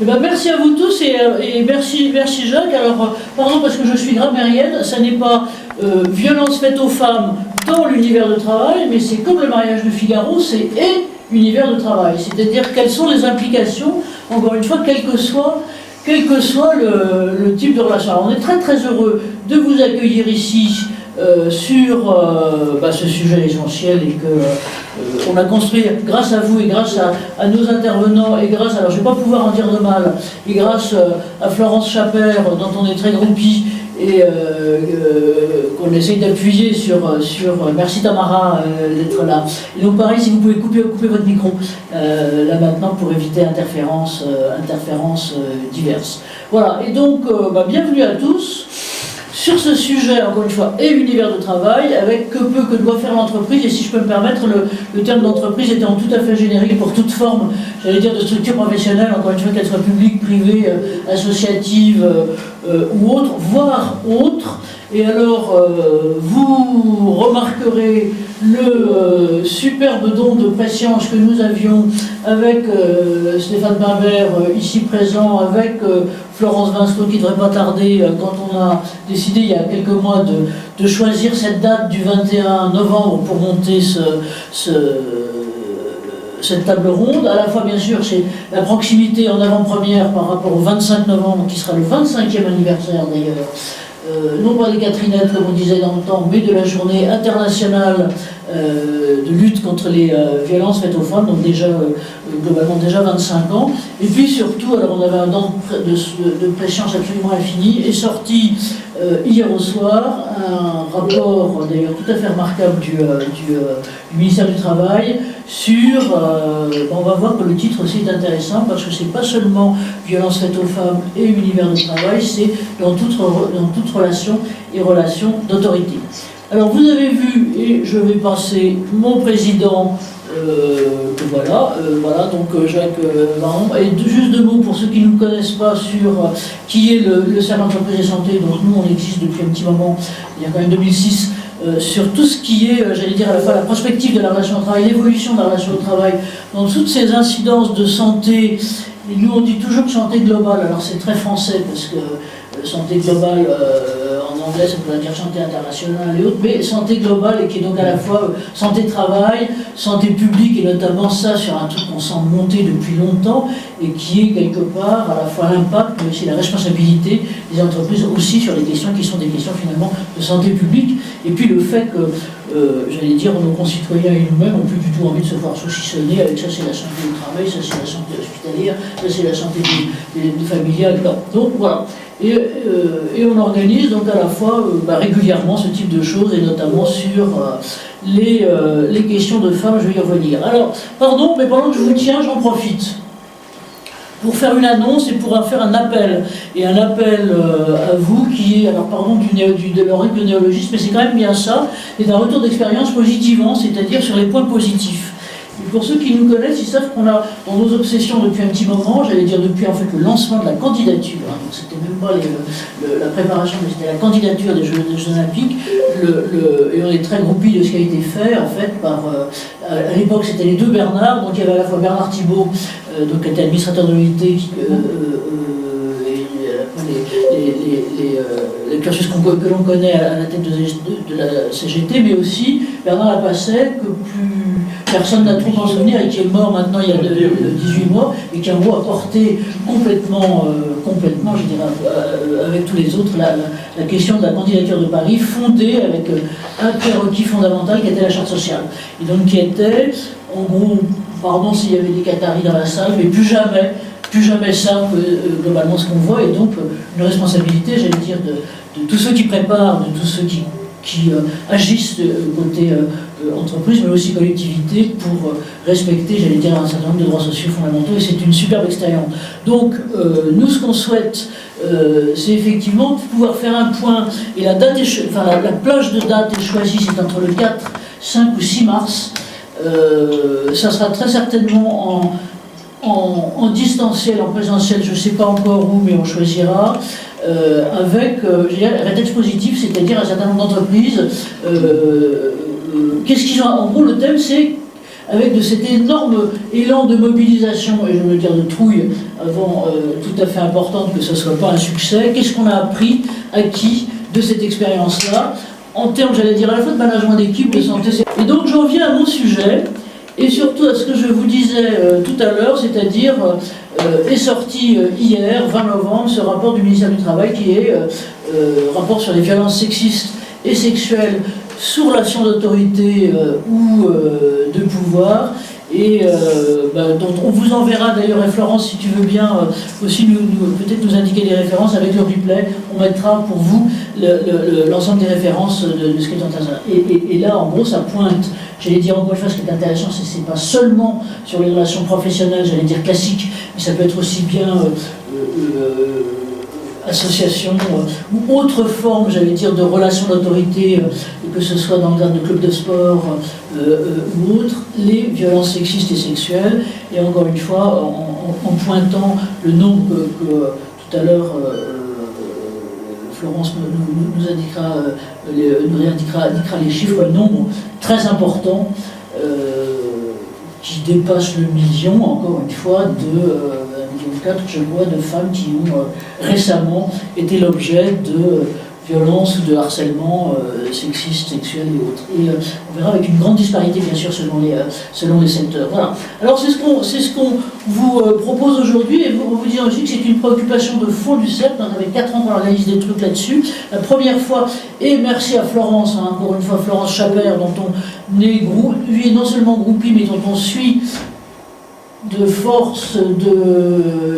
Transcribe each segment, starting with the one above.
Eh ben, merci à vous tous et merci Jacques. Alors, pardon parce que je suis grammairienne, ça n'est pas violence faite aux femmes dans l'univers de travail, mais c'est comme le mariage de Figaro, c'est et univers de travail. C'est-à-dire quelles sont les implications, encore une fois, quel que soit le type de relation. Alors, on est très très heureux de vous accueillir ici sur ce sujet essentiel et que on a construit grâce à vous et grâce à nos intervenants et grâce, alors je ne vais pas pouvoir en dire de mal, et grâce à Florence Chaper dont on est très groupie et qu'on essaye d'appuyer sur merci Tamara d'être là. Et donc pareil, si vous pouvez couper votre micro là maintenant pour éviter interférences diverses. Voilà, et donc bienvenue à tous sur ce sujet, encore une fois, et univers de travail, avec que doit faire l'entreprise, et si je peux me permettre, le terme d'entreprise étant tout à fait générique pour toute forme, j'allais dire, de structure professionnelle, encore une fois, qu'elle soit publique, privée, associative ou autre, voire autre. Et alors, vous remarquerez le superbe don de prescience que nous avions avec Stéphane Bimbert, ici présent, avec Florence Vincelot, qui ne devrait pas tarder, quand on a décidé il y a quelques mois de choisir cette date du 21 novembre pour monter cette table ronde. À la fois, bien sûr, c'est la proximité en avant-première par rapport au 25 novembre, qui sera le 25e anniversaire d'ailleurs, non pas des Catherinettes, comme on disait dans le temps, mais de la journée internationale de lutte contre les violences faites aux femmes, donc déjà, globalement déjà 25 ans. Et puis surtout, alors on avait un don de prescience absolument infini, est sorti hier au soir un rapport, d'ailleurs tout à fait remarquable, du ministère du Travail sur, on va voir que le titre aussi est intéressant, parce que c'est pas seulement violence faite aux femmes et univers de travail, c'est dans toute relation et relation d'autorité. Alors vous avez vu, et je vais passer mon président, donc Jacques Varon, et juste deux mots pour ceux qui ne nous connaissent pas sur qui est le Cercle Entreprise et Santé. Donc nous on existe depuis un petit moment, il y a quand même 2006, sur tout ce qui est, j'allais dire, à la fois la prospective de la relation au travail, l'évolution de la relation au travail, dans toutes ces incidences de santé. Et nous on dit toujours santé globale, alors c'est très français parce que santé globale en anglais ça peut dire santé internationale et autres, mais santé globale et qui est donc à la fois santé travail, santé publique et notamment ça sur un truc qu'on sent monter depuis longtemps et qui est quelque part à la fois l'impact mais aussi la responsabilité des entreprises aussi sur les questions qui sont des questions finalement de santé publique et puis le fait que j'allais dire, nos concitoyens et nous-mêmes n'ont plus du tout envie de se voir saucissonner avec ça c'est la santé du travail, ça c'est la santé hospitalière, ça c'est la santé familiale, non. Donc voilà. Et on organise donc à la fois régulièrement ce type de choses et notamment sur les questions de femmes, je vais y revenir. Alors, pardon, mais pendant que je vous tiens, j'en profite pour faire une annonce et pour faire un appel. Et un appel à vous qui est, alors pardon de l'horrible néologisme, mais c'est quand même bien ça, c'est un retour d'expérience positivement, c'est-à-dire sur les points positifs. Et pour ceux qui nous connaissent, ils savent qu'on a dans nos obsessions depuis un petit moment, j'allais dire depuis en fait le lancement de la candidature, hein, donc c'était même pas la préparation, mais c'était la candidature des Jeux Olympiques, et on est très groupis de ce qui a été fait en fait par, à l'époque c'était les deux Bernard, donc il y avait à la fois Bernard Thibault, donc qui était administrateur de l'OIT, les cursus que l'on connaît à la tête de la CGT, mais aussi Bernard Lapasset, que plus personne n'a trop en souvenir et qui est mort maintenant il y a 18 mois, et qui a apporté complètement, je dirais, avec tous les autres, la question de la candidature de Paris, fondée avec un prérequis fondamental qui était la charte sociale. Et donc qui était, en gros, pardon s'il y avait des Qataris dans la salle, mais plus jamais ça, globalement, ce qu'on voit, et donc une responsabilité, j'allais dire, de tous ceux qui préparent, de tous ceux qui agissent côté entreprise, mais aussi collectivité, pour respecter, j'allais dire, un certain nombre de droits sociaux fondamentaux, et c'est une superbe expérience. Donc, nous, ce qu'on souhaite, c'est effectivement de pouvoir faire un point, et la plage de date est choisie, c'est entre le 4, 5 ou 6 mars. Ça sera très certainement en distanciel, en présentiel, je ne sais pas encore où, mais on choisira, avec un rétexte positif, c'est-à-dire un certain nombre d'entreprises. Qu'est-ce qu'ils ont ? En gros, le thème, c'est avec de cet énorme élan de mobilisation, et je veux dire de trouille, avant tout à fait importante, que ce ne soit pas un succès. Qu'est-ce qu'on a appris, acquis de cette expérience-là, en termes, j'allais dire, à la fois de management d'équipe, de santé. Et donc j'en viens à mon sujet, et surtout à ce que je vous disais tout à l'heure, c'est-à-dire est sorti hier, 20 novembre, ce rapport du ministère du Travail qui est rapport sur les violences sexistes et sexuelles sous relation d'autorité ou de pouvoir, et dont on vous enverra d'ailleurs, et Florence, si tu veux bien aussi peut-être nous indiquer des références avec le replay, on mettra pour vous l'ensemble des références de ce qui est en train de... Et là, en gros, ça pointe, j'allais dire encore une fois, ce qui est intéressant, c'est pas seulement sur les relations professionnelles, j'allais dire classiques, mais ça peut être aussi bien association ou autre forme, j'allais dire, de relations d'autorité, que ce soit dans le cadre de clubs de sport ou autres, les violences sexistes et sexuelles. Et encore une fois, en pointant le nombre que tout à l'heure Florence nous indiquera les chiffres, un nombre très important qui dépasse le million, encore une fois, de 4, je vois, de femmes qui ont récemment été l'objet de violences ou de harcèlement sexistes, sexuels et autres. Et on verra avec une grande disparité, bien sûr, selon les secteurs. Voilà. Alors c'est ce qu'on vous propose aujourd'hui, et on vous dire aussi que c'est une préoccupation de fond du CERP. On avait 4 ans qu'on organise des trucs là-dessus. La première fois, et merci à Florence, encore une fois, Florence Chaper, dont on est non seulement groupie, mais dont on suit de force,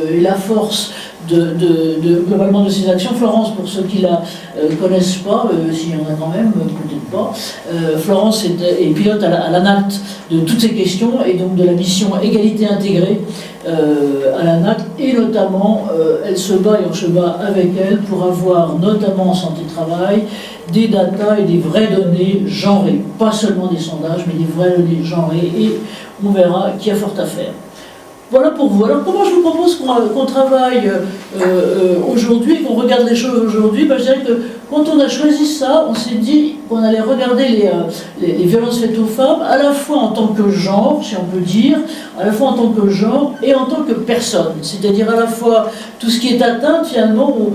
et la force globalement de ces actions. Florence, pour ceux qui la connaissent pas, s'il y en a quand même, peut-être pas, Florence est pilote à l'ANACT de toutes ces questions, et donc de la mission égalité intégrée à l'ANACT, et notamment elle se bat, et on se bat avec elle pour avoir, notamment en santé-travail, des datas et des vraies données genrées, pas seulement des sondages, mais des vraies données genrées, et on verra qu'il y a fort à faire. Voilà pour vous. Alors comment je vous propose qu'on travaille aujourd'hui, qu'on regarde les choses aujourd'hui? Je dirais que quand on a choisi ça, on s'est dit qu'on allait regarder les violences faites aux femmes, à la fois en tant que genre, si on peut dire, à la fois en tant que genre et en tant que personne. C'est-à-dire à la fois tout ce qui est atteinte finalement aux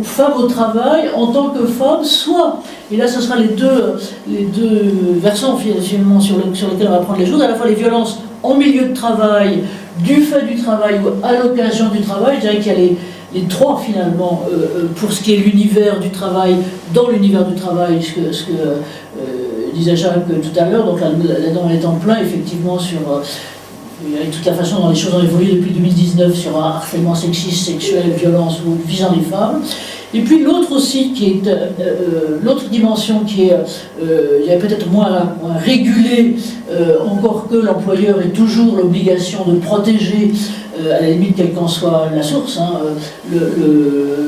femmes au travail en tant que femmes, soit, et là ce sera les deux versants finalement sur lesquels on va prendre les choses, à la fois les violences en milieu de travail, du fait du travail ou à l'occasion du travail. Je dirais qu'il y a les trois finalement pour ce qui est l'univers du travail, dans l'univers du travail, ce que disait Jacques tout à l'heure. Donc là-dedans on est en plein effectivement sur avec toute la façon dont les choses ont évolué depuis 2019 sur un harcèlement sexiste, sexuel, violence visant les femmes. Et puis l'autre aussi, qui est l'autre dimension qui est, il y a peut-être moins régulée, encore que l'employeur ait toujours l'obligation de protéger, à la limite quelle qu'en soit la source,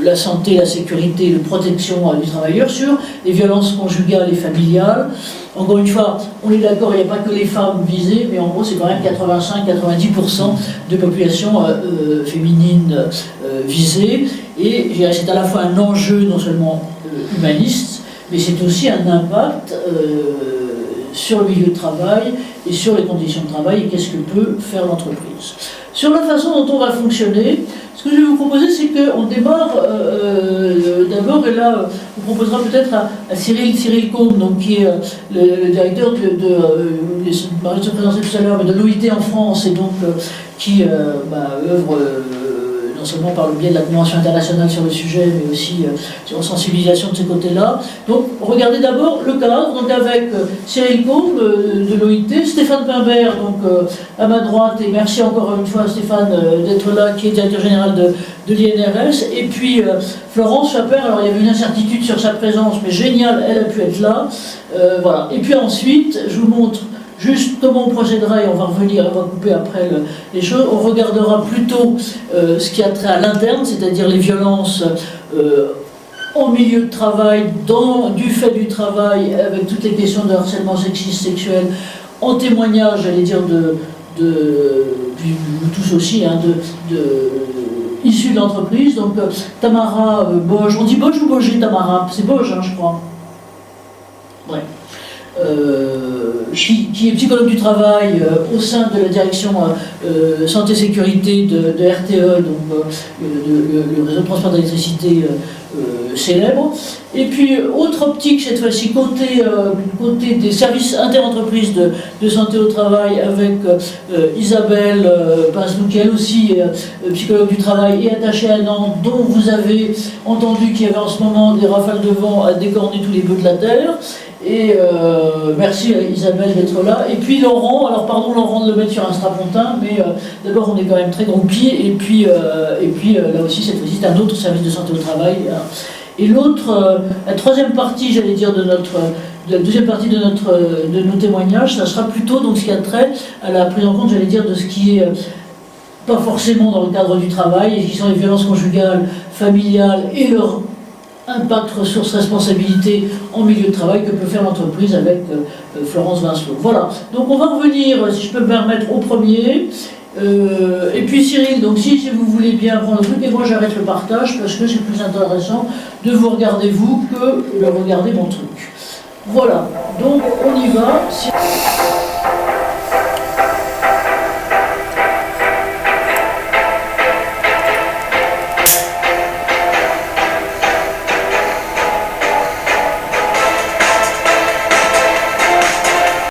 la santé, la sécurité, la protection du travailleur, sur les violences conjugales et familiales. Encore une fois, on est d'accord, il n'y a pas que les femmes visées, mais en gros c'est quand même 85-90% de population féminine visée. Et c'est à la fois un enjeu non seulement humaniste, mais c'est aussi un impact sur le milieu de travail et sur les conditions de travail, et qu'est-ce que peut faire l'entreprise. Sur la façon dont on va fonctionner, ce que je vais vous proposer, c'est qu'on démarre d'abord, et là, on proposera peut-être à Cyril Combe, donc, qui est le directeur Marie se présentait tout à l'heure, mais de l'OIT en France, et donc qui œuvre non seulement par le biais de la Convention internationale sur le sujet, mais aussi sur sensibilisation de ces côtés-là. Donc, regardez d'abord le cadre, donc avec Cyril Combe de l'OIT, Stéphane Pimbert, donc à ma droite, et merci encore une fois Stéphane d'être là, qui est directeur général de l'INRS, et puis Florence Chaper. Alors il y avait une incertitude sur sa présence, mais génial, elle a pu être là. Voilà. Et puis ensuite, je vous montre juste comment on procédera, et on va revenir, on va couper après les choses. On regardera plutôt ce qui a trait à l'interne, c'est-à-dire les violences en milieu de travail, du fait du travail, avec toutes les questions de harcèlement sexiste, sexuel, en témoignage, j'allais dire, puis tous aussi, issus de l'entreprise. Donc Tamara Boge, on dit Boge ou Boger, Tamara? C'est Boge, je crois. Ouais. qui est psychologue du travail au sein de la direction santé-sécurité de RTE, donc le réseau de transport d'électricité célèbre. Et puis, autre optique, cette fois-ci, côté des services interentreprises de santé au travail, avec Isabelle Pincelou, qui elle aussi est psychologue du travail et attachée à Nantes, dont vous avez entendu qu'il y avait en ce moment des rafales de vent à décorner tous les bœufs de la terre. Et merci à Isabelle d'être là. Et puis Laurent, alors pardon Laurent de le mettre sur un strapontin, mais d'abord on est quand même très groupis, et puis là aussi cette fois-ci c'est un autre service de santé au travail. Et l'autre, la troisième partie, j'allais dire, de la deuxième partie de nos témoignages, ça sera plutôt donc ce qui a trait à la prise en compte, j'allais dire, de ce qui est pas forcément dans le cadre du travail, et qui sont les violences conjugales, familiales et leur impact, ressources, responsabilité en milieu de travail que peut faire l'entreprise avec Florence Vincelot. Voilà, donc on va revenir, si je peux me permettre, au premier. Et puis Cyril, donc si vous voulez bien prendre le truc, et moi j'arrête le partage parce que c'est plus intéressant de vous regarder vous que de regarder mon truc. Voilà, donc on y va.